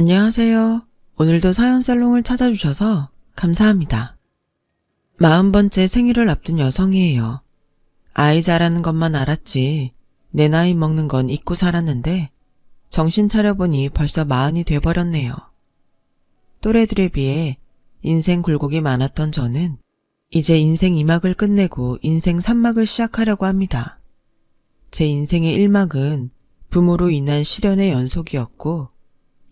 안녕하세요. 오늘도 사연살롱을 찾아주셔서 감사합니다. 40번째 생일을 앞둔 여성이에요. 아이 자라는 것만 알았지 내 나이 먹는 건 잊고 살았는데 정신 차려보니 벌써 40이 돼버렸네요. 또래들에 비해 인생 굴곡이 많았던 저는 이제 인생 2막을 끝내고 인생 3막을 시작하려고 합니다. 제 인생의 1막은 부모로 인한 시련의 연속이었고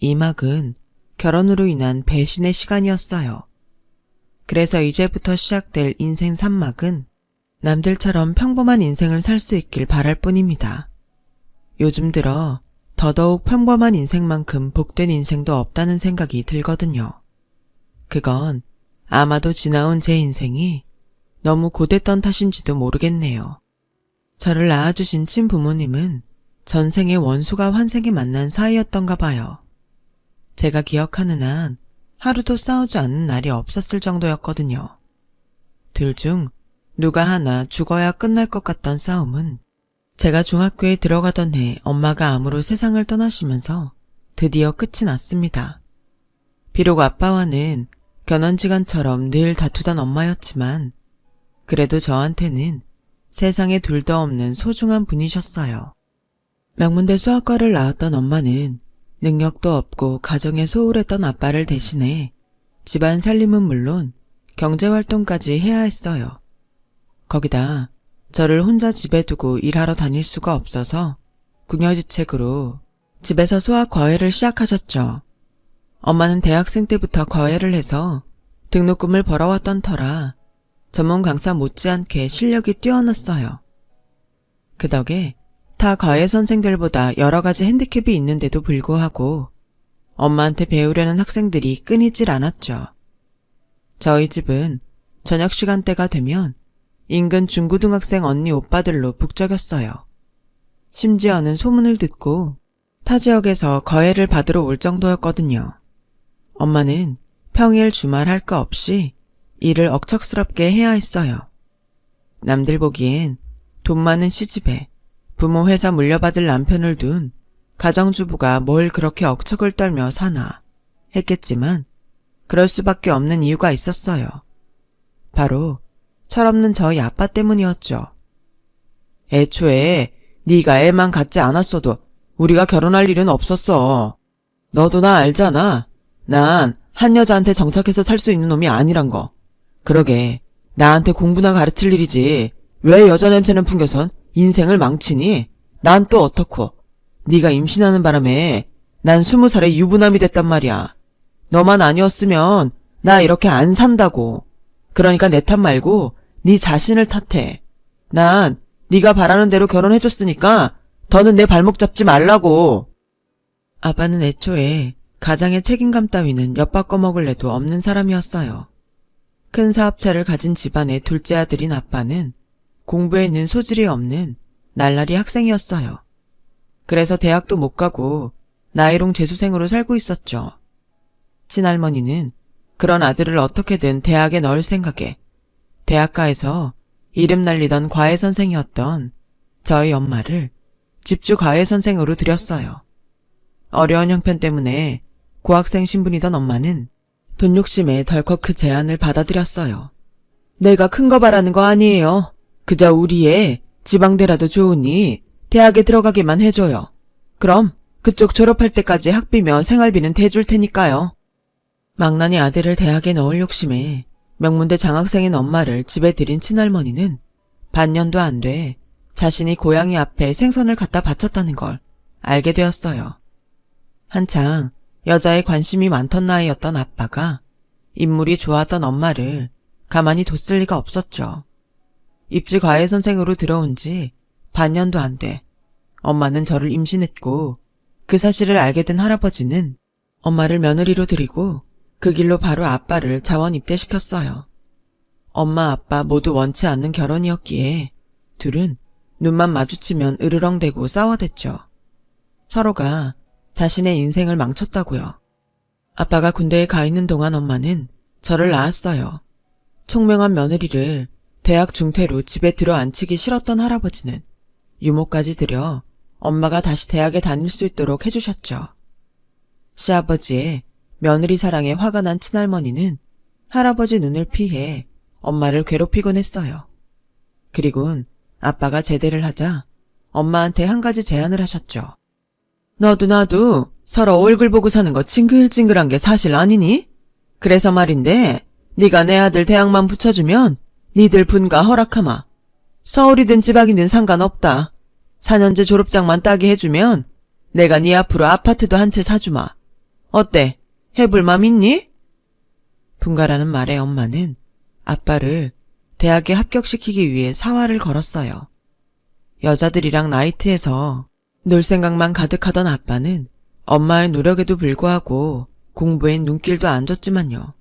2막은 결혼으로 인한 배신의 시간이었어요. 그래서 이제부터 시작될 인생 3막은 남들처럼 평범한 인생을 살 수 있길 바랄 뿐입니다. 요즘 들어 더더욱 평범한 인생만큼 복된 인생도 없다는 생각이 들거든요. 그건 아마도 지나온 제 인생이 너무 고됐던 탓인지도 모르겠네요. 저를 낳아주신 친부모님은 전생의 원수가 환생에 만난 사이였던가 봐요. 제가 기억하는 한 하루도 싸우지 않는 날이 없었을 정도였거든요. 둘 중 누가 하나 죽어야 끝날 것 같던 싸움은 제가 중학교에 들어가던 해 엄마가 암으로 세상을 떠나시면서 드디어 끝이 났습니다. 비록 아빠와는 견원지간처럼 늘 다투던 엄마였지만 그래도 저한테는 세상에 둘도 없는 소중한 분이셨어요. 명문대 수학과를 나왔던 엄마는 능력도 없고 가정에 소홀했던 아빠를 대신해 집안 살림은 물론 경제활동까지 해야 했어요. 거기다 저를 혼자 집에 두고 일하러 다닐 수가 없어서 궁여지책으로 집에서 수학 과외를 시작하셨죠. 엄마는 대학생 때부터 과외를 해서 등록금을 벌어왔던 터라 전문 강사 못지않게 실력이 뛰어났어요. 그 덕에 타 과외 선생들보다 여러 가지 핸디캡이 있는데도 불구하고 엄마한테 배우려는 학생들이 끊이질 않았죠. 저희 집은 저녁 시간대가 되면 인근 중고등학생 언니 오빠들로 북적였어요. 심지어는 소문을 듣고 타 지역에서 과외를 받으러 올 정도였거든요. 엄마는 평일 주말 할 거 없이 일을 억척스럽게 해야 했어요. 남들 보기엔 돈 많은 시집에 부모 회사 물려받을 남편을 둔 가정주부가 뭘 그렇게 억척을 떨며 사나 했겠지만 그럴 수밖에 없는 이유가 있었어요. 바로 철없는 저희 아빠 때문이었죠. 애초에 네가 애만 갖지 않았어도 우리가 결혼할 일은 없었어. 너도 나 알잖아. 난 한 여자한테 정착해서 살 수 있는 놈이 아니란 거. 그러게 나한테 공부나 가르칠 일이지 왜 여자 냄새는 풍겨선 인생을 망치니? 난 또 어떻고? 네가 임신하는 바람에 난 20살에 유부남이 됐단 말이야. 너만 아니었으면 나 이렇게 안 산다고. 그러니까 내 탓 말고 네 자신을 탓해. 난 네가 바라는 대로 결혼해줬으니까 더는 내 발목 잡지 말라고. 아빠는 애초에 가장의 책임감 따위는 엿바꿔 먹을 애도 없는 사람이었어요. 큰 사업차를 가진 집안의 둘째 아들인 아빠는 공부에는 소질이 없는 날라리 학생이었어요. 그래서 대학도 못 가고 나이롱 재수생으로 살고 있었죠. 친할머니는 그런 아들을 어떻게든 대학에 넣을 생각에 대학가에서 이름 날리던 과외 선생이었던 저희 엄마를 집주 과외 선생으로 들였어요. 어려운 형편 때문에 고학생 신분이던 엄마는 돈 욕심에 덜컥 그 제안을 받아들였어요. 내가 큰 거 바라는 거 아니에요. 그저 우리 애 지방대라도 좋으니 대학에 들어가게만 해줘요. 그럼 그쪽 졸업할 때까지 학비며 생활비는 대줄 테니까요. 망나니 아들을 대학에 넣을 욕심에 명문대 장학생인 엄마를 집에 들인 친할머니는 반년도 안 돼 자신이 고양이 앞에 생선을 갖다 바쳤다는 걸 알게 되었어요. 한창 여자에 관심이 많던 나이였던 아빠가 인물이 좋았던 엄마를 가만히 뒀을 리가 없었죠. 입지 과외 선생으로 들어온 지 반년도 안 돼 엄마는 저를 임신했고 그 사실을 알게 된 할아버지는 엄마를 며느리로 들이고 그 길로 바로 아빠를 자원 입대시켰어요. 엄마 아빠 모두 원치 않는 결혼이었기에 둘은 눈만 마주치면 으르렁대고 싸워댔죠. 서로가 자신의 인생을 망쳤다고요. 아빠가 군대에 가 있는 동안 엄마는 저를 낳았어요. 총명한 며느리를 대학 중퇴로 집에 들어앉히기 싫었던 할아버지는 유모까지 들여 엄마가 다시 대학에 다닐 수 있도록 해주셨죠. 시아버지의 며느리 사랑에 화가 난 친할머니는 할아버지 눈을 피해 엄마를 괴롭히곤 했어요. 그리곤 아빠가 제대를 하자 엄마한테 한 가지 제안을 하셨죠. 너도 나도 서로 얼굴 보고 사는 거 징글징글한 게 사실 아니니? 그래서 말인데 네가 내 아들 대학만 붙여주면 니들 분가 허락하마. 서울이든 지방이든 상관없다. 4년제 졸업장만 따게 해주면 내가 네 앞으로 아파트도 한 채 사주마. 어때? 해볼 맘 있니? 분가라는 말에 엄마는 아빠를 대학에 합격시키기 위해 사활을 걸었어요. 여자들이랑 나이트에서 놀 생각만 가득하던 아빠는 엄마의 노력에도 불구하고 공부엔 눈길도 안 줬지만요.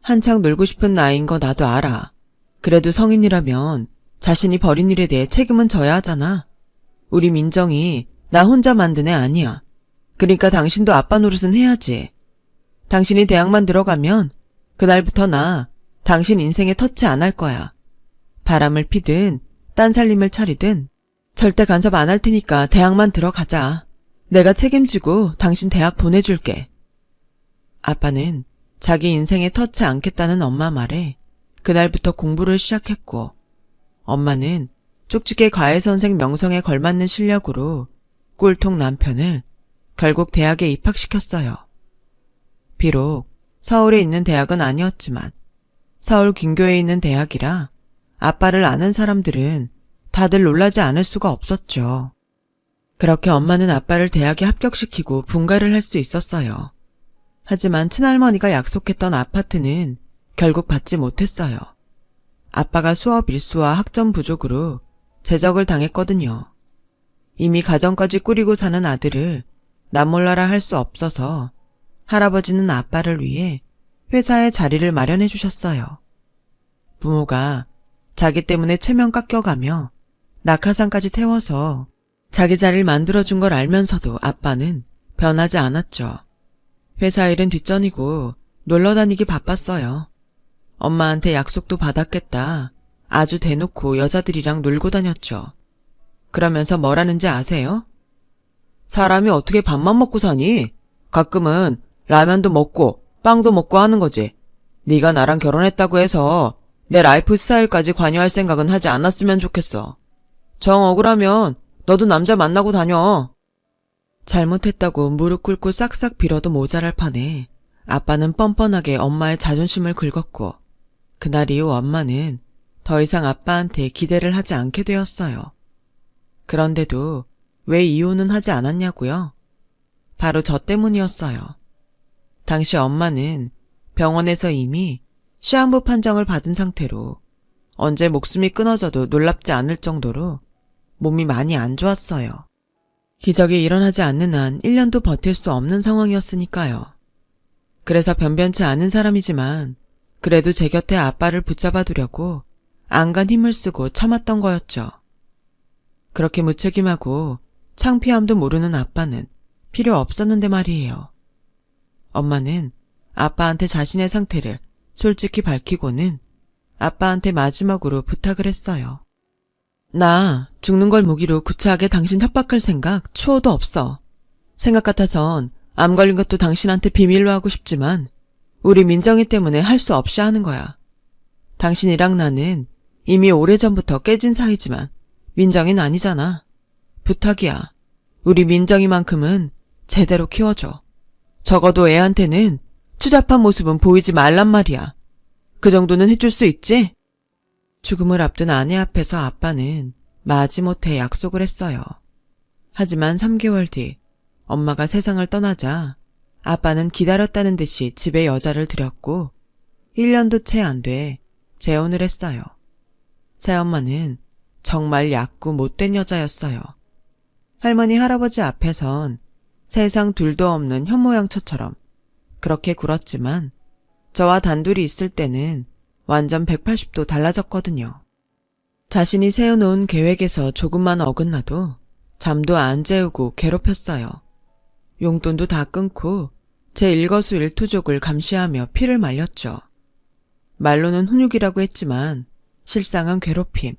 한창 놀고 싶은 나이인 거 나도 알아. 그래도 성인이라면 자신이 벌인 일에 대해 책임은 져야 하잖아. 우리 민정이 나 혼자 만든 애 아니야. 그러니까 당신도 아빠 노릇은 해야지. 당신이 대학만 들어가면 그날부터 나 당신 인생에 터치 안 할 거야. 바람을 피든 딴 살림을 차리든 절대 간섭 안 할 테니까 대학만 들어가자. 내가 책임지고 당신 대학 보내줄게. 아빠는 자기 인생에 터치 않겠다는 엄마 말에 그날부터 공부를 시작했고, 엄마는 쪽집게 과외선생 명성에 걸맞는 실력으로 꼴통 남편을 결국 대학에 입학시켰어요. 비록 서울에 있는 대학은 아니었지만 서울 근교에 있는 대학이라 아빠를 아는 사람들은 다들 놀라지 않을 수가 없었죠. 그렇게 엄마는 아빠를 대학에 합격시키고 분가를 할 수 있었어요. 하지만 친할머니가 약속했던 아파트는 결국 받지 못했어요. 아빠가 수업 일수와 학점 부족으로 제적을 당했거든요. 이미 가정까지 꾸리고 사는 아들을 남몰라라 할 수 없어서 할아버지는 아빠를 위해 회사에 자리를 마련해 주셨어요. 부모가 자기 때문에 체면 깎여가며 낙하산까지 태워서 자기 자리를 만들어준 걸 알면서도 아빠는 변하지 않았죠. 회사 일은 뒷전이고 놀러 다니기 바빴어요. 엄마한테 약속도 받았겠다. 아주 대놓고 여자들이랑 놀고 다녔죠. 그러면서 뭐라는지 아세요? 사람이 어떻게 밥만 먹고 사니? 가끔은 라면도 먹고 빵도 먹고 하는 거지. 네가 나랑 결혼했다고 해서 내 라이프 스타일까지 관여할 생각은 하지 않았으면 좋겠어. 정 억울하면 너도 남자 만나고 다녀. 잘못했다고 무릎 꿇고 싹싹 빌어도 모자랄 판에 아빠는 뻔뻔하게 엄마의 자존심을 긁었고, 그날 이후 엄마는 더 이상 아빠한테 기대를 하지 않게 되었어요. 그런데도 왜 이혼은 하지 않았냐고요? 바로 저 때문이었어요. 당시 엄마는 병원에서 이미 시한부 판정을 받은 상태로 언제 목숨이 끊어져도 놀랍지 않을 정도로 몸이 많이 안 좋았어요. 기적이 일어나지 않는 한 1년도 버틸 수 없는 상황이었으니까요. 그래서 변변치 않은 사람이지만 그래도 제 곁에 아빠를 붙잡아 두려고 안간 힘을 쓰고 참았던 거였죠. 그렇게 무책임하고 창피함도 모르는 아빠는 필요 없었는데 말이에요. 엄마는 아빠한테 자신의 상태를 솔직히 밝히고는 아빠한테 마지막으로 부탁을 했어요. 나 죽는 걸 무기로 구차하게 당신 협박할 생각 추호도 없어. 생각 같아선 암 걸린 것도 당신한테 비밀로 하고 싶지만 우리 민정이 때문에 할 수 없이 하는 거야. 당신이랑 나는 이미 오래전부터 깨진 사이지만 민정이는 아니잖아. 부탁이야. 우리 민정이만큼은 제대로 키워줘. 적어도 애한테는 추잡한 모습은 보이지 말란 말이야. 그 정도는 해줄 수 있지? 죽음을 앞둔 아내 앞에서 아빠는 마지못해 약속을 했어요. 하지만 3개월 뒤 엄마가 세상을 떠나자 아빠는 기다렸다는 듯이 집에 여자를 들였고 1년도 채 안 돼 재혼을 했어요. 새엄마는 정말 얕고 못된 여자였어요. 할머니 할아버지 앞에선 세상 둘도 없는 현모양처처럼 그렇게 굴었지만 저와 단둘이 있을 때는 완전 180도 달라졌거든요. 자신이 세워놓은 계획에서 조금만 어긋나도 잠도 안 재우고 괴롭혔어요. 용돈도 다 끊고 제 일거수일투족을 감시하며 피를 말렸죠. 말로는 훈육이라고 했지만 실상은 괴롭힘,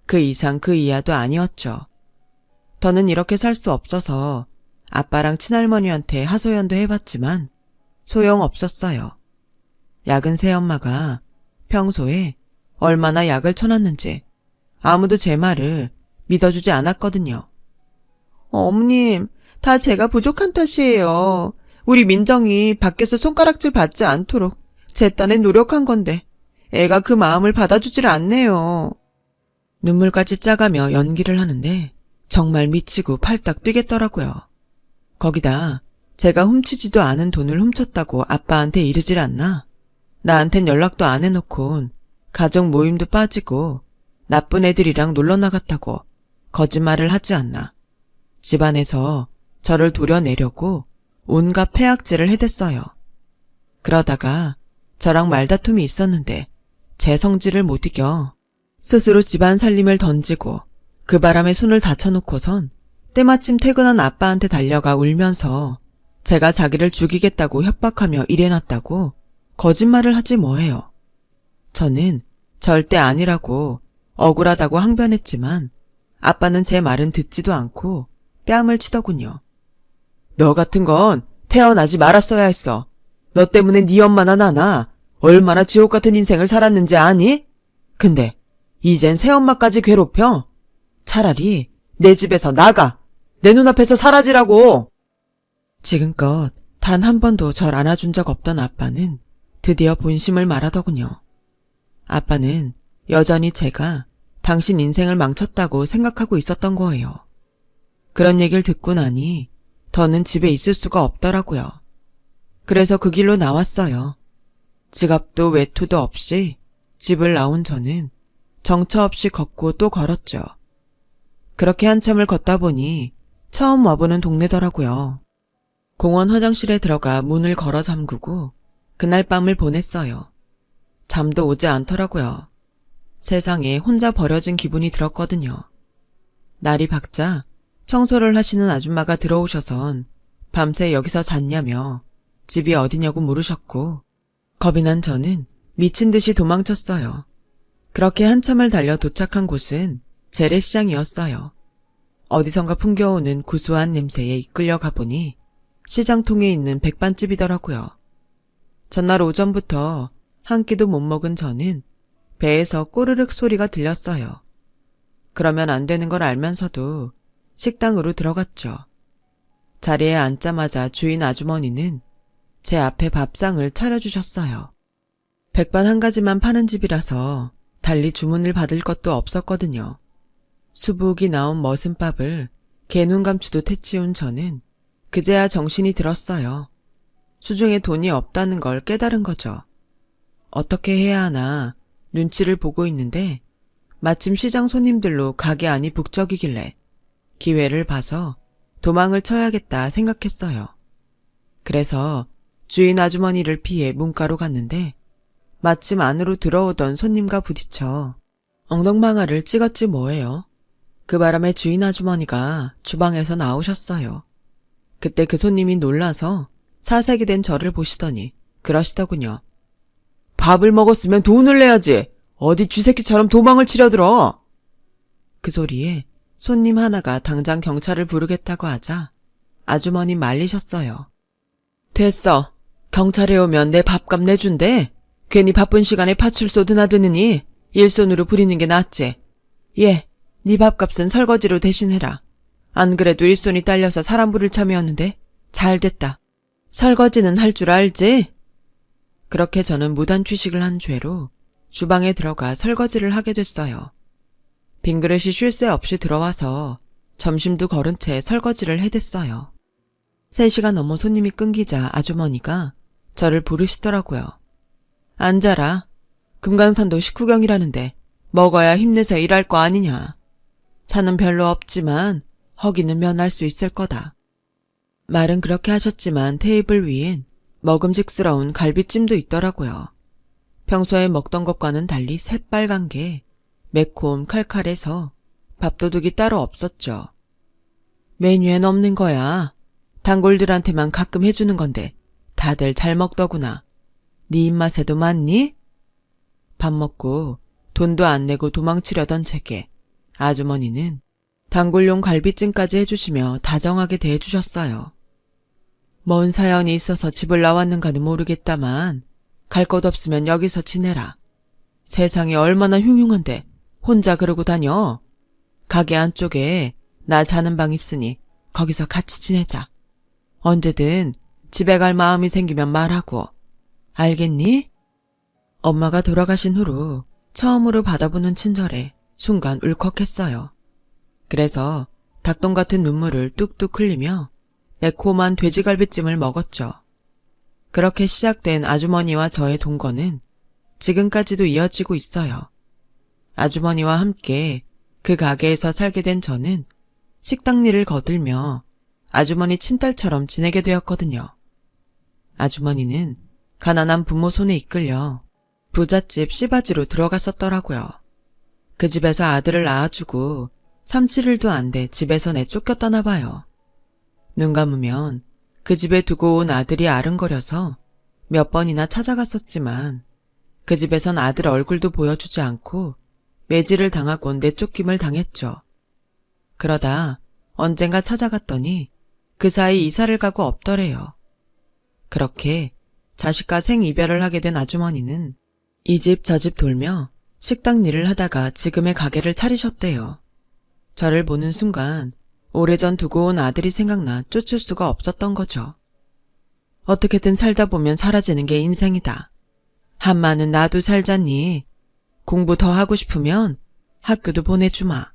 그 이상 그 이하도 아니었죠. 더는 이렇게 살 수 없어서 아빠랑 친할머니한테 하소연도 해봤지만 소용없었어요. 약은 새엄마가 평소에 얼마나 약을 쳐놨는지 아무도 제 말을 믿어주지 않았거든요. 어머님, 다 제가 부족한 탓이에요. 우리 민정이 밖에서 손가락질 받지 않도록 제 딴에 노력한 건데 애가 그 마음을 받아주질 않네요. 눈물까지 짜가며 연기를 하는데 정말 미치고 팔딱 뛰겠더라고요. 거기다 제가 훔치지도 않은 돈을 훔쳤다고 아빠한테 이르질 않나? 나한텐 연락도 안 해놓곤 가족 모임도 빠지고 나쁜 애들이랑 놀러 나갔다고 거짓말을 하지 않나? 집안에서 저를 도려내려고 온갖 폐악질을 해댔어요. 그러다가 저랑 말다툼이 있었는데 제 성질을 못 이겨 스스로 집안 살림을 던지고 그 바람에 손을 다쳐놓고선 때마침 퇴근한 아빠한테 달려가 울면서 제가 자기를 죽이겠다고 협박하며 일해놨다고 거짓말을 하지 뭐해요. 저는 절대 아니라고 억울하다고 항변했지만 아빠는 제 말은 듣지도 않고 뺨을 치더군요. 너 같은 건 태어나지 말았어야 했어. 너 때문에 네 엄마나 나나 얼마나 지옥 같은 인생을 살았는지 아니? 근데 이젠 새엄마까지 괴롭혀? 차라리 내 집에서 나가! 내 눈앞에서 사라지라고! 지금껏 단 한 번도 절 안아준 적 없던 아빠는 드디어 본심을 말하더군요. 아빠는 여전히 제가 당신 인생을 망쳤다고 생각하고 있었던 거예요. 그런 얘기를 듣고 나니 더는 집에 있을 수가 없더라고요. 그래서 그 길로 나왔어요. 지갑도 외투도 없이 집을 나온 저는 정처 없이 걷고 또 걸었죠. 그렇게 한참을 걷다 보니 처음 와보는 동네더라고요. 공원 화장실에 들어가 문을 걸어 잠그고 그날 밤을 보냈어요. 잠도 오지 않더라고요. 세상에 혼자 버려진 기분이 들었거든요. 날이 밝자 청소를 하시는 아줌마가 들어오셔선 밤새 여기서 잤냐며 집이 어디냐고 물으셨고 겁이 난 저는 미친 듯이 도망쳤어요. 그렇게 한참을 달려 도착한 곳은 재래시장이었어요. 어디선가 풍겨오는 구수한 냄새에 이끌려 가보니 시장통에 있는 백반집이더라고요. 전날 오전부터 한 끼도 못 먹은 저는 배에서 꼬르륵 소리가 들렸어요. 그러면 안 되는 걸 알면서도 식당으로 들어갔죠. 자리에 앉자마자 주인 아주머니는 제 앞에 밥상을 차려주셨어요. 백반 한 가지만 파는 집이라서 달리 주문을 받을 것도 없었거든요. 수북이 나온 머슴밥을 개눈감추도 태치운 저는 그제야 정신이 들었어요. 수중에 돈이 없다는 걸 깨달은 거죠. 어떻게 해야 하나 눈치를 보고 있는데 마침 시장 손님들로 가게 안이 북적이길래 기회를 봐서 도망을 쳐야겠다 생각했어요. 그래서 주인 아주머니를 피해 문가로 갔는데 마침 안으로 들어오던 손님과 부딪혀 엉덩방아를 찍었지 뭐예요. 그 바람에 주인 아주머니가 주방에서 나오셨어요. 그때 그 손님이 놀라서 사색이 된 저를 보시더니 그러시더군요. 밥을 먹었으면 돈을 내야지. 어디 쥐새끼처럼 도망을 치려들어. 그 소리에 손님 하나가 당장 경찰을 부르겠다고 하자 아주머니 말리셨어요. 됐어. 경찰에 오면 내 밥값 내준대. 괜히 바쁜 시간에 파출소 드나드느니 일손으로 부리는 게 낫지. 예, 네 밥값은 설거지로 대신해라. 안 그래도 일손이 딸려서 사람 부를 참이었는데 잘 됐다. 설거지는 할 줄 알지? 그렇게 저는 무단 취식을 한 죄로 주방에 들어가 설거지를 하게 됐어요. 빈 그릇이 쉴 새 없이 들어와서 점심도 거른 채 설거지를 해댔어요. 3시가 넘어 손님이 끊기자 아주머니가 저를 부르시더라고요. 앉아라. 금강산도 식후경이라는데 먹어야 힘내서 일할 거 아니냐. 차는 별로 없지만 허기는 면할 수 있을 거다. 말은 그렇게 하셨지만 테이블 위엔 먹음직스러운 갈비찜도 있더라고요. 평소에 먹던 것과는 달리 새빨간 게 매콤 칼칼해서 밥도둑이 따로 없었죠. 메뉴엔 없는 거야. 단골들한테만 가끔 해주는 건데 다들 잘 먹더구나. 네 입맛에도 맞니? 밥 먹고 돈도 안 내고 도망치려던 제게 아주머니는 단골용 갈비찜까지 해주시며 다정하게 대해주셨어요. 뭔 사연이 있어서 집을 나왔는가는 모르겠다만 갈 곳 없으면 여기서 지내라. 세상이 얼마나 흉흉한데 혼자 그러고 다녀. 가게 안쪽에 나 자는 방 있으니 거기서 같이 지내자. 언제든 집에 갈 마음이 생기면 말하고. 알겠니? 엄마가 돌아가신 후로 처음으로 받아보는 친절에 순간 울컥했어요. 그래서 닭똥 같은 눈물을 뚝뚝 흘리며 매콤한 돼지갈비찜을 먹었죠. 그렇게 시작된 아주머니와 저의 동거는 지금까지도 이어지고 있어요. 아주머니와 함께 그 가게에서 살게 된 저는 식당 일을 거들며 아주머니 친딸처럼 지내게 되었거든요. 아주머니는 가난한 부모 손에 이끌려 부잣집 씨바지로 들어갔었더라고요. 그 집에서 아들을 낳아주고 3-7일도 안 돼 집에서 내쫓겼다나 봐요. 눈 감으면 그 집에 두고 온 아들이 아른거려서 몇 번이나 찾아갔었지만 그 집에선 아들 얼굴도 보여주지 않고 매질을 당하고 내쫓김을 당했죠. 그러다 언젠가 찾아갔더니 그 사이 이사를 가고 없더래요. 그렇게 자식과 생이별을 하게 된 아주머니는 이 집 저 집 돌며 식당 일을 하다가 지금의 가게를 차리셨대요. 저를 보는 순간 오래전 두고 온 아들이 생각나 쫓을 수가 없었던 거죠. 어떻게든 살다 보면 사라지는 게 인생이다. 한마는 나도 살잖니. 공부 더 하고 싶으면 학교도 보내주마.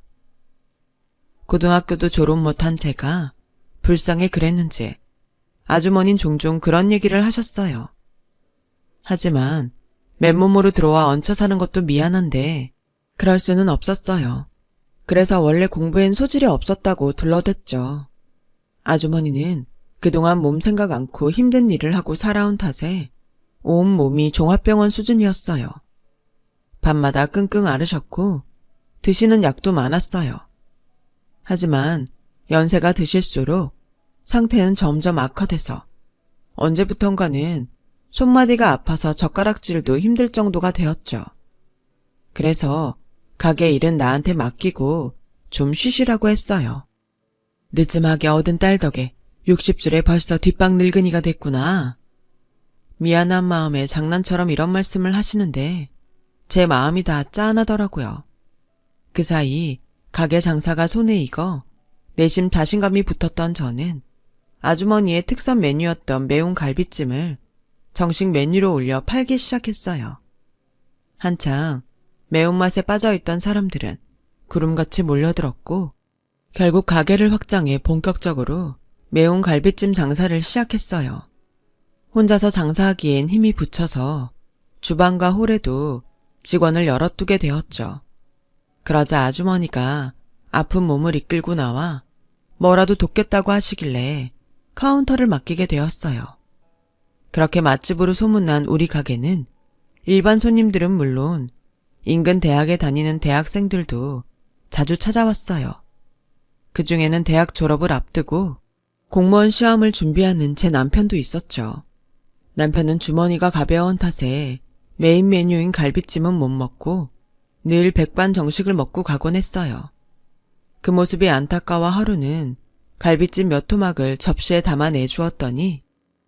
고등학교도 졸업 못한 제가 불쌍해 그랬는지 아주머니는 종종 그런 얘기를 하셨어요. 하지만 맨몸으로 들어와 얹혀 사는 것도 미안한데 그럴 수는 없었어요. 그래서 원래 공부엔 소질이 없었다고 둘러댔죠. 아주머니는 그동안 몸 생각 않고 힘든 일을 하고 살아온 탓에 온 몸이 종합병원 수준이었어요. 밤마다 끙끙 앓으셨고 드시는 약도 많았어요. 하지만 연세가 드실수록 상태는 점점 악화돼서 언제부턴가는 손마디가 아파서 젓가락질도 힘들 정도가 되었죠. 그래서 가게 일은 나한테 맡기고 좀 쉬시라고 했어요. 늦음하게 얻은 딸 덕에 60줄에 벌써 뒷방 늙은이가 됐구나. 미안한 마음에 장난처럼 이런 말씀을 하시는데 제 마음이 다 짠하더라고요. 그 사이 가게 장사가 손에 익어 내심 자신감이 붙었던 저는 아주머니의 특선 메뉴였던 매운 갈비찜을 정식 메뉴로 올려 팔기 시작했어요. 한창 매운맛에 빠져있던 사람들은 구름같이 몰려들었고 결국 가게를 확장해 본격적으로 매운 갈비찜 장사를 시작했어요. 혼자서 장사하기엔 힘이 붙여서 주방과 홀에도 직원을 여럿 두게 되었죠. 그러자 아주머니가 아픈 몸을 이끌고 나와 뭐라도 돕겠다고 하시길래 카운터를 맡기게 되었어요. 그렇게 맛집으로 소문난 우리 가게는 일반 손님들은 물론 인근 대학에 다니는 대학생들도 자주 찾아왔어요. 그 중에는 대학 졸업을 앞두고 공무원 시험을 준비하는 제 남편도 있었죠. 남편은 주머니가 가벼운 탓에 메인 메뉴인 갈비찜은 못 먹고 늘 백반 정식을 먹고 가곤 했어요. 그 모습이 안타까워 하루는 갈비찜 몇 토막을 접시에 담아 내주었더니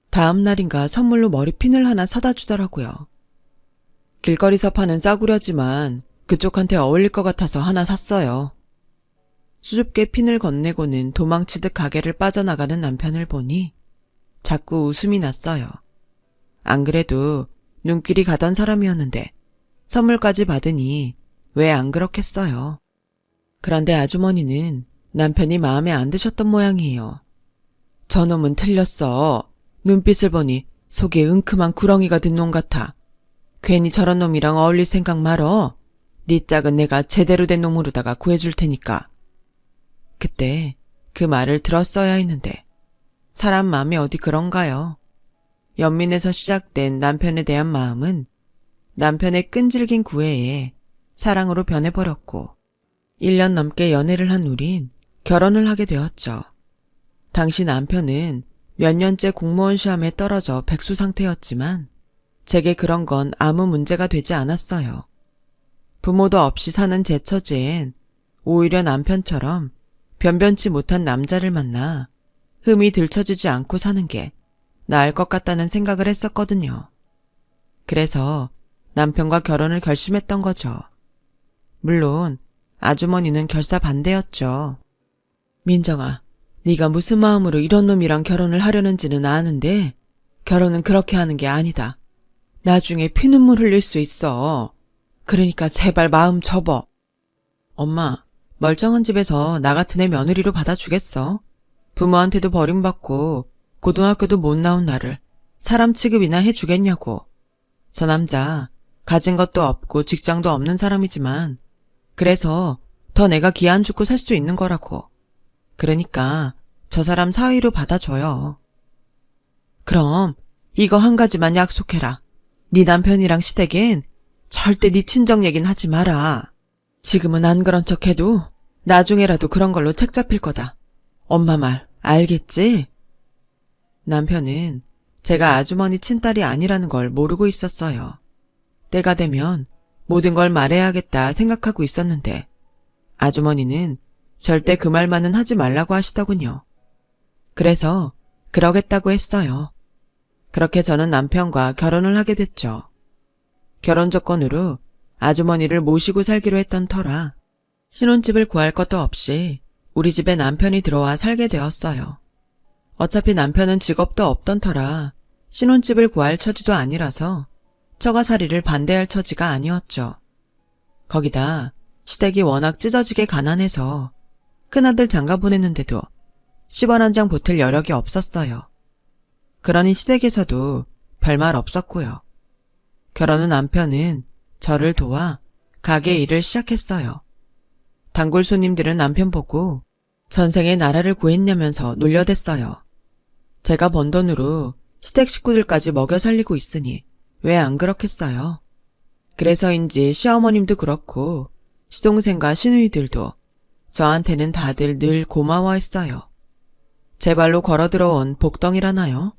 다음 날인가 선물로 머리핀을 하나 사다 주더라고요. 길거리서 파는 싸구려지만 그쪽한테 어울릴 것 같아서 하나 샀어요. 수줍게 핀을 건네고는 도망치듯 가게를 빠져나가는 남편을 보니 자꾸 웃음이 났어요. 안 그래도 눈길이 가던 사람이었는데 선물까지 받으니 왜 안 그렇겠어요. 그런데 아주머니는 남편이 마음에 안 드셨던 모양이에요. 저놈은 틀렸어. 눈빛을 보니 속에 은큼한 구렁이가 든 놈 같아. 괜히 저런 놈이랑 어울릴 생각 말어. 네 짝은 내가 제대로 된 놈으로다가 구해줄 테니까. 그때 그 말을 들었어야 했는데 사람 마음이 어디 그런가요? 연민에서 시작된 남편에 대한 마음은 남편의 끈질긴 구애에 사랑으로 변해버렸고 1년 넘게 연애를 한 우린 결혼을 하게 되었죠. 당시 남편은 몇 년째 공무원 시험에 떨어져 백수 상태였지만 제게 그런 건 아무 문제가 되지 않았어요. 부모도 없이 사는 제 처지엔 오히려 남편처럼 변변치 못한 남자를 만나 흠이 들춰지지 않고 사는 게 나을 것 같다는 생각을 했었거든요. 그래서 남편과 결혼을 결심했던 거죠. 물론 아주머니는 결사 반대였죠. 민정아, 네가 무슨 마음으로 이런 놈이랑 결혼을 하려는지는 아는데 결혼은 그렇게 하는 게 아니다. 나중에 피눈물 흘릴 수 있어. 그러니까 제발 마음 접어. 엄마, 멀쩡한 집에서 나 같은 애 며느리로 받아주겠어? 부모한테도 버림받고 고등학교도 못 나온 나를 사람 취급이나 해주겠냐고. 저 남자 가진 것도 없고 직장도 없는 사람이지만 그래서 더 내가 기 안 죽고 살 수 있는 거라고. 그러니까 저 사람 사위로 받아줘요. 그럼 이거 한 가지만 약속해라. 네 남편이랑 시댁엔 절대 네 친정 얘긴 하지 마라. 지금은 안 그런 척해도 나중에라도 그런 걸로 책 잡힐 거다. 엄마 말 알겠지? 남편은 제가 아주머니 친딸이 아니라는 걸 모르고 있었어요. 때가 되면 모든 걸 말해야겠다 생각하고 있었는데 아주머니는 절대 그 말만은 하지 말라고 하시더군요. 그래서 그러겠다고 했어요. 그렇게 저는 남편과 결혼을 하게 됐죠. 결혼 조건으로 아주머니를 모시고 살기로 했던 터라 신혼집을 구할 것도 없이 우리 집에 남편이 들어와 살게 되었어요. 어차피 남편은 직업도 없던 터라 신혼집을 구할 처지도 아니라서 처가살이를 반대할 처지가 아니었죠. 거기다 시댁이 워낙 찢어지게 가난해서 큰아들 장가 보냈는데도 10원 한 장 보탤 여력이 없었어요. 그러니 시댁에서도 별말 없었고요. 결혼 후 남편은 저를 도와 가게 일을 시작했어요. 단골 손님들은 남편 보고 전생에 나라를 구했냐면서 놀려댔어요. 제가 번 돈으로 시댁 식구들까지 먹여 살리고 있으니 왜 안 그렇겠어요? 그래서인지 시어머님도 그렇고 시동생과 시누이들도 저한테는 다들 늘 고마워했어요. 제 발로 걸어 들어온 복덩이라나요?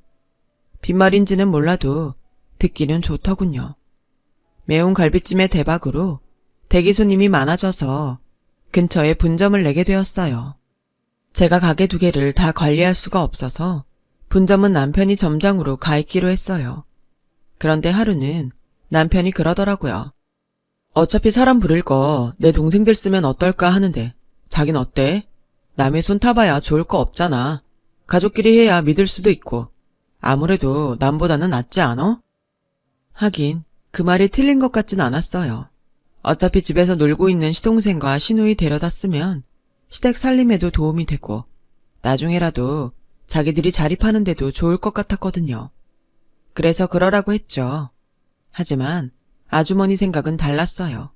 빈말인지는 몰라도 듣기는 좋더군요. 매운 갈비찜의 대박으로 대기 손님이 많아져서 근처에 분점을 내게 되었어요. 제가 가게 2개를 다 관리할 수가 없어서 분점은 남편이 점장으로 가 있기로 했어요. 그런데 하루는 남편이 그러더라고요. 어차피 사람 부를 거 내 동생들 쓰면 어떨까 하는데 자긴 어때? 남의 손 타봐야 좋을 거 없잖아. 가족끼리 해야 믿을 수도 있고 아무래도 남보다는 낫지 않아? 하긴 그 말이 틀린 것 같진 않았어요. 어차피 집에서 놀고 있는 시동생과 시누이 데려다 쓰면 시댁 살림에도 도움이 되고 나중에라도 자기들이 자립하는 데도 좋을 것 같았거든요. 그래서 그러라고 했죠. 하지만 아주머니 생각은 달랐어요.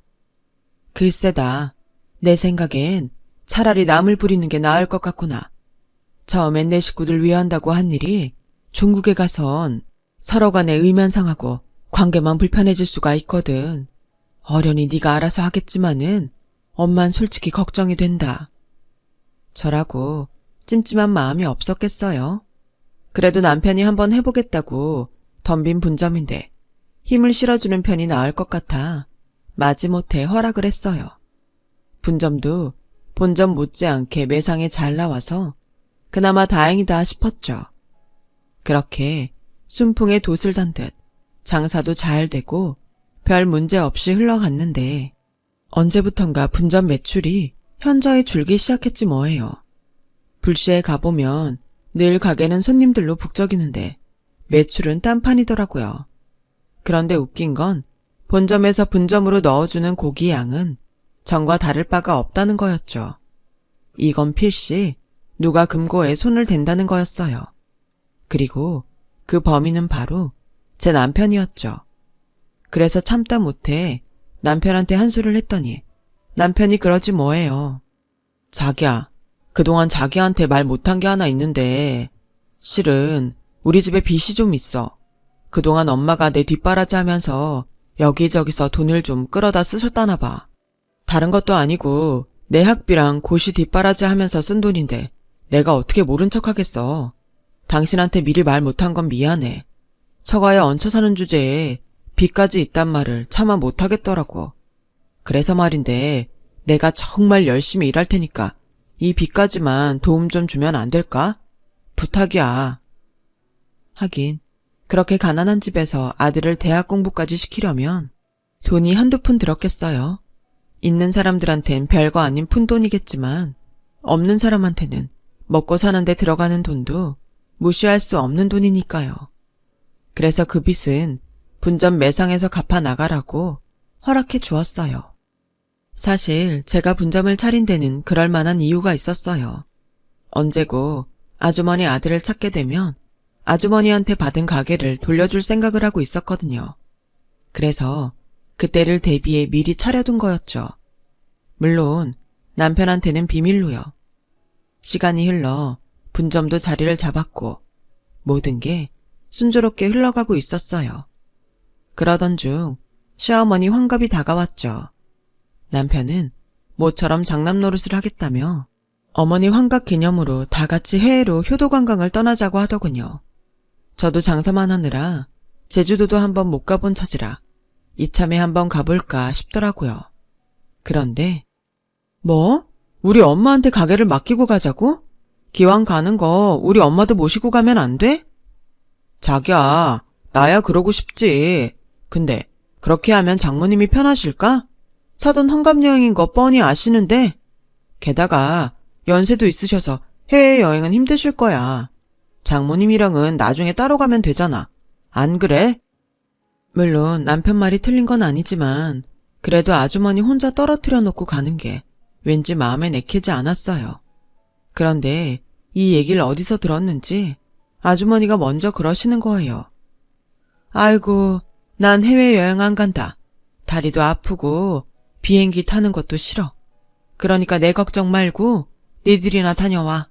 글쎄다. 내 생각엔 차라리 남을 부리는 게 나을 것 같구나. 처음엔 내 식구들 위한다고 한 일이 종국에 가선 서로 간에 의만 상하고 관계만 불편해질 수가 있거든. 어련히 네가 알아서 하겠지만은 엄만 솔직히 걱정이 된다. 저라고 찜찜한 마음이 없었겠어요. 그래도 남편이 한번 해보겠다고 덤빈 분점인데 힘을 실어주는 편이 나을 것 같아 마지못해 허락을 했어요. 분점도 본점 못지않게 매상에 잘 나와서 그나마 다행이다 싶었죠. 그렇게 순풍에 돛을 단 듯 장사도 잘 되고 별 문제 없이 흘러갔는데 언제부턴가 분점 매출이 현저히 줄기 시작했지 뭐예요. 불시에 가보면 늘 가게는 손님들로 북적이는데 매출은 딴판이더라고요. 그런데 웃긴 건 본점에서 분점으로 넣어주는 고기 양은 전과 다를 바가 없다는 거였죠. 이건 필시 누가 금고에 손을 댄다는 거였어요. 그리고 그 범인은 바로 제 남편이었죠. 그래서 참다 못해 남편한테 한 수를 했더니 남편이 그러지 뭐예요. 자기야, 그동안 자기한테 말 못한 게 하나 있는데 실은 우리 집에 빚이 좀 있어. 그동안 엄마가 내 뒷바라지 하면서 여기저기서 돈을 좀 끌어다 쓰셨다나 봐. 다른 것도 아니고 내 학비랑 고시 뒷바라지 하면서 쓴 돈인데 내가 어떻게 모른 척 하겠어. 당신한테 미리 말 못한 건 미안해. 처가에 얹혀 사는 주제에 빚까지 있단 말을 차마 못하겠더라고. 그래서 말인데 내가 정말 열심히 일할 테니까 이 빚까지만 도움 좀 주면 안 될까? 부탁이야. 하긴 그렇게 가난한 집에서 아들을 대학 공부까지 시키려면 돈이 한두 푼 들었겠어요. 있는 사람들한텐 별거 아닌 푼돈이겠지만 없는 사람한테는 먹고 사는데 들어가는 돈도 무시할 수 없는 돈이니까요. 그래서 그 빚은 분점 매상에서 갚아 나가라고 허락해 주었어요. 사실 제가 분점을 차린 데는 그럴 만한 이유가 있었어요. 언제고 아주머니 아들을 찾게 되면 아주머니한테 받은 가게를 돌려줄 생각을 하고 있었거든요. 그래서 그때를 대비해 미리 차려둔 거였죠. 물론 남편한테는 비밀로요. 시간이 흘러 분점도 자리를 잡았고 모든 게 순조롭게 흘러가고 있었어요. 그러던 중 시어머니 환갑이 다가왔죠. 남편은 모처럼 장남 노릇을 하겠다며 어머니 환갑 기념으로 다 같이 해외로 효도 관광을 떠나자고 하더군요. 저도 장사만 하느라 제주도도 한번 못 가본 처지라 이참에 한번 가볼까 싶더라고요. 그런데 뭐? 우리 엄마한테 가게를 맡기고 가자고? 기왕 가는 거 우리 엄마도 모시고 가면 안 돼? 자기야, 나야 그러고 싶지. 근데 그렇게 하면 장모님이 편하실까? 사돈 환갑여행인 거 뻔히 아시는데 게다가 연세도 있으셔서 해외여행은 힘드실 거야. 장모님이랑은 나중에 따로 가면 되잖아. 안 그래? 물론 남편 말이 틀린 건 아니지만 그래도 아주머니 혼자 떨어뜨려 놓고 가는 게 왠지 마음에 내키지 않았어요. 그런데 이 얘기를 어디서 들었는지 아주머니가 먼저 그러시는 거예요. 아이고, 난 해외여행 안 간다. 다리도 아프고 비행기 타는 것도 싫어. 그러니까 내 걱정 말고 니들이나 다녀와.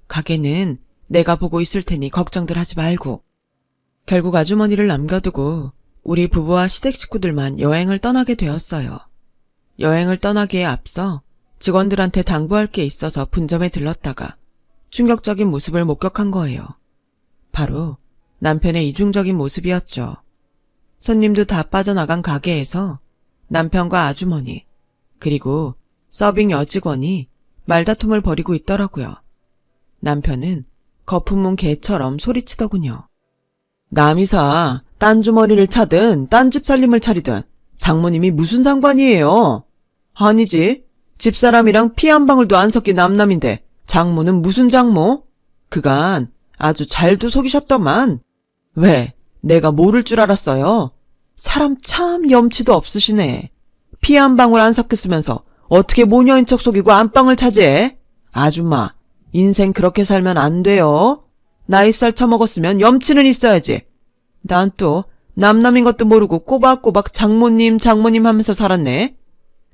가게는 내가 보고 있을 테니 걱정들 하지 말고. 결국 아주머니를 남겨두고 우리 부부와 시댁 식구들만 여행을 떠나게 되었어요. 여행을 떠나기에 앞서 직원들한테 당부할 게 있어서 분점에 들렀다가 충격적인 모습을 목격한 거예요. 바로 남편의 이중적인 모습이었죠. 손님도 다 빠져나간 가게에서 남편과 아주머니 그리고 서빙 여직원이 말다툼을 벌이고 있더라고요. 남편은 거품문 개처럼 소리치더군요. 남이사 딴 주머니를 차든 딴 집 살림을 차리든 장모님이 무슨 상관이에요? 아니지. 집사람이랑 피 한 방울도 안 섞인 남남인데 장모는 무슨 장모? 그간 아주 잘도 속이셨더만. 왜? 내가 모를 줄 알았어요. 사람 참 염치도 없으시네. 피 한 방울 안 섞였으면서 어떻게 모녀인 척 속이고 안방을 차지해? 아줌마, 인생 그렇게 살면 안 돼요. 나이살 처먹었으면 염치는 있어야지. 난 또 남남인 것도 모르고 꼬박꼬박 장모님 하면서 살았네.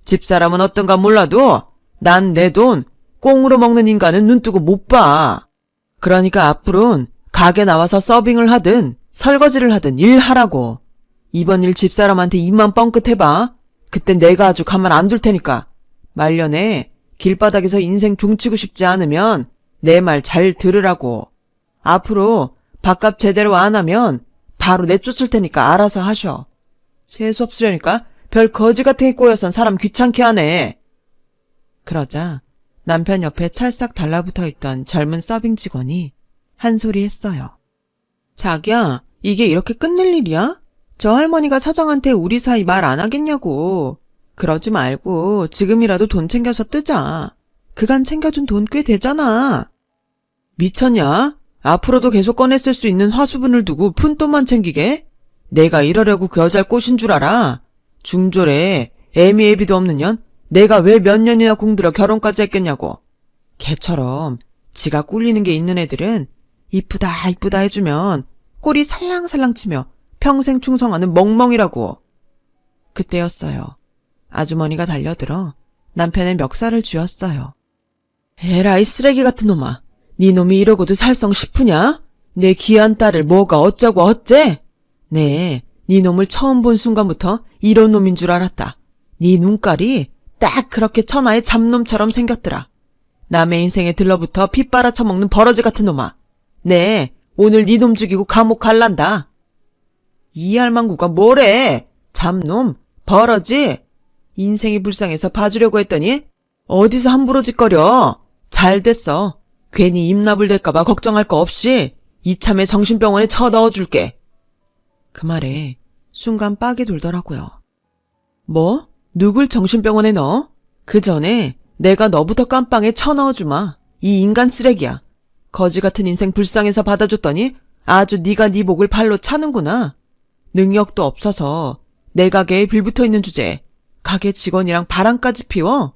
집사람은 어떤가 몰라도 난 내 돈 꽁으로 먹는 인간은 눈뜨고 못 봐. 그러니까 앞으로는 가게 나와서 서빙을 하든 설거지를 하든 일하라고. 이번 일 집사람한테 입만 뻥끗 해봐. 그땐 내가 아주 가만 안 둘 테니까. 말년에 길바닥에서 인생 종치고 싶지 않으면 내 말 잘 들으라고. 앞으로 밥값 제대로 안 하면 바로 내쫓을 테니까 알아서 하셔. 재수없으려니까 별 거지 같은 게 꼬여선 사람 귀찮게 하네. 그러자 남편 옆에 찰싹 달라붙어 있던 젊은 서빙 직원이 한 소리 했어요. 자기야, 이게 이렇게 끝낼 일이야? 저 할머니가 사장한테 우리 사이 말 안 하겠냐고. 그러지 말고 지금이라도 돈 챙겨서 뜨자. 그간 챙겨준 돈 꽤 되잖아. 미쳤냐? 앞으로도 계속 꺼냈을 수 있는 화수분을 두고 푼돈만 챙기게? 내가 이러려고 그 여자를 꼬신 줄 알아? 중졸에 애미애비도 없는 년? 내가 왜 몇 년이나 공들여 결혼까지 했겠냐고. 걔처럼 지가 꿀리는 게 있는 애들은 이쁘다 해주면 꼬리 살랑살랑 치며 평생 충성하는 멍멍이라고. 그때였어요. 아주머니가 달려들어 남편의 멱살을 쥐었어요. 에라이 쓰레기 같은 놈아. 네 놈이 이러고도 살성 싶으냐? 내 귀한 딸을 뭐가 어쩌고 어째? 네 놈을 처음 본 순간부터 이런 놈인 줄 알았다. 네 눈깔이 딱 그렇게 천하의 잡놈처럼 생겼더라. 남의 인생에 들러붙어 피 빨아쳐먹는 버러지 같은 놈아. 네 오늘 네 놈 죽이고 감옥 갈란다. 이 할망구가 뭐래? 잡놈? 버러지? 인생이 불쌍해서 봐주려고 했더니 어디서 함부로 짓거려? 잘 됐어. 괜히 입나불될까봐 걱정할 거 없이 이참에 정신병원에 쳐 넣어줄게. 그 말에 순간 빡이 돌더라고요. 뭐? 누굴 정신병원에 넣어? 그 전에 내가 너부터 깜빵에 쳐 넣어주마. 이 인간 쓰레기야. 거지 같은 인생 불쌍해서 받아줬더니 아주 네가 네 목을 발로 차는구나. 능력도 없어서 내 가게에 빌붙어 있는 주제에 가게 직원이랑 바람까지 피워?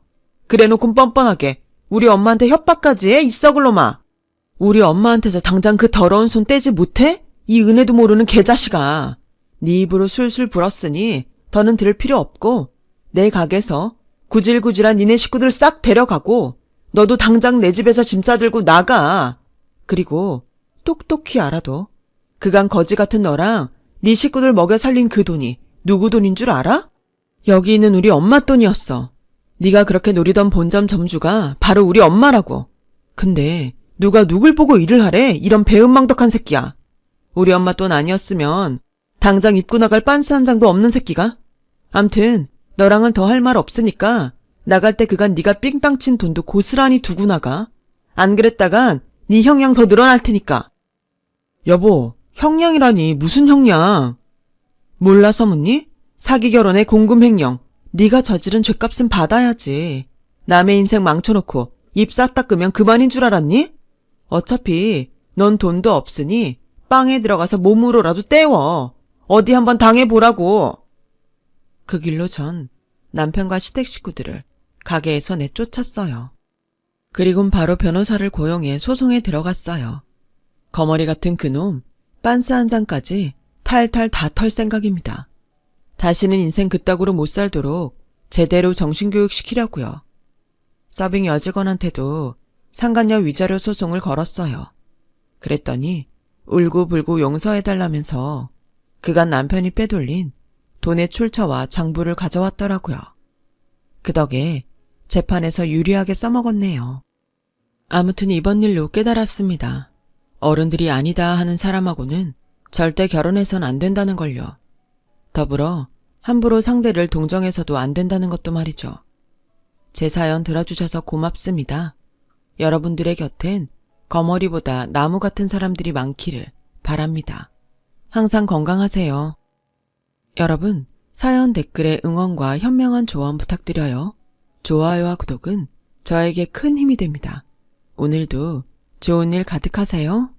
그래놓고 뻔뻔하게 우리 엄마한테 협박까지 해? 이 썩을 놈아. 우리 엄마한테서 당장 그 더러운 손 떼지 못해? 이 은혜도 모르는 개자식아. 네 입으로 술술 불었으니 더는 들을 필요 없고 내 가게에서 구질구질한 니네 식구들 싹 데려가고 너도 당장 내 집에서 짐 싸들고 나가. 그리고 똑똑히 알아도 그간 거지 같은 너랑 네 식구들 먹여 살린 그 돈이 누구 돈인 줄 알아? 여기 있는 우리 엄마 돈이었어. 네가 그렇게 노리던 본점 점주가 바로 우리 엄마라고. 근데 누가 누굴 보고 일을 하래? 이런 배은망덕한 새끼야. 우리 엄마 돈 아니었으면 당장 입고 나갈 빤스 한 장도 없는 새끼가. 암튼 너랑은 더 할 말 없으니까 나갈 때 그간 네가 삥땅 친 돈도 고스란히 두고 나가. 안 그랬다간 네 형량 더 늘어날 테니까. 여보, 형량이라니 무슨 형량? 몰라서 묻니? 사기 결혼의 공금횡령. 네가 저지른 죗값은 받아야지. 남의 인생 망쳐놓고 입 싹 닦으면 그만인 줄 알았니? 어차피 넌 돈도 없으니 빵에 들어가서 몸으로라도 때워. 어디 한번 당해보라고. 그 길로 전 남편과 시댁 식구들을 가게에서 내쫓았어요. 그리곤 바로 변호사를 고용해 소송에 들어갔어요. 거머리 같은 그놈 빤스 한 장까지 탈탈 다 털 생각입니다. 다시는 인생 그따구로 못 살도록 제대로 정신교육 시키려고요. 서빙 여직원한테도 상간녀 위자료 소송을 걸었어요. 그랬더니 울고불고 용서해달라면서 그간 남편이 빼돌린 돈의 출처와 장부를 가져왔더라고요. 그 덕에 재판에서 유리하게 써먹었네요. 아무튼 이번 일로 깨달았습니다. 어른들이 아니다 하는 사람하고는 절대 결혼해선 안 된다는 걸요. 더불어 함부로 상대를 동정해서도 안 된다는 것도 말이죠. 제 사연 들어주셔서 고맙습니다. 여러분들의 곁엔 거머리보다 나무 같은 사람들이 많기를 바랍니다. 항상 건강하세요. 여러분, 사연 댓글에 응원과 현명한 조언 부탁드려요. 좋아요와 구독은 저에게 큰 힘이 됩니다. 오늘도 좋은 일 가득하세요.